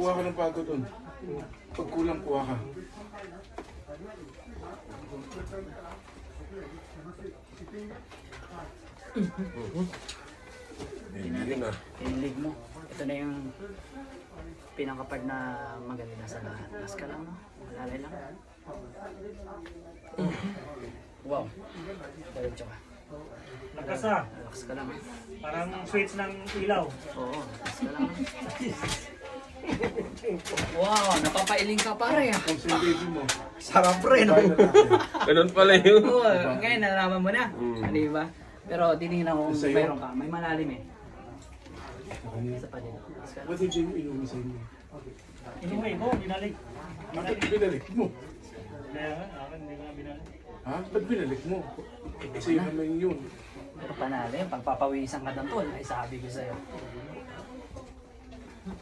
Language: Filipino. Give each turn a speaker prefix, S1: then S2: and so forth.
S1: Kuha ka ng pagod doon. Pag kulang, kuha ka. Yun na.
S2: Kinilig mo. Ito na yung pinakapad na maganda na sa lahat. Taas ka lang, no? Malalay lang. Wow. Diretso ka.
S3: Lakas ah.
S2: Relax ka lang.
S3: Parang switch ng ilaw.
S2: Oo, taas ka lang. Wow, napapailing ka pare ah.
S1: Kung sa baby mo.
S2: Sarap rin, no?
S4: Ganun pala yun.
S2: Oo, ngayon nalaman mo na. Di ba? Pero tinignan ko kung
S1: Sa'yo?
S2: mayroon ka. May malalim eh. Isa pa din. Taas ka lang.
S1: Ba't hindi mo inuwi sa inyo?
S3: Inuwi ko, binalik.
S1: Bakit binalik mo?
S3: Kaya nga, akin hindi ko na binalik.
S1: Ha? Ba't binalik mo? Kasi yun naman yun.
S2: Pero panalo yun, pagpapawisan ka ng tol, ay sabi ko sa'yo.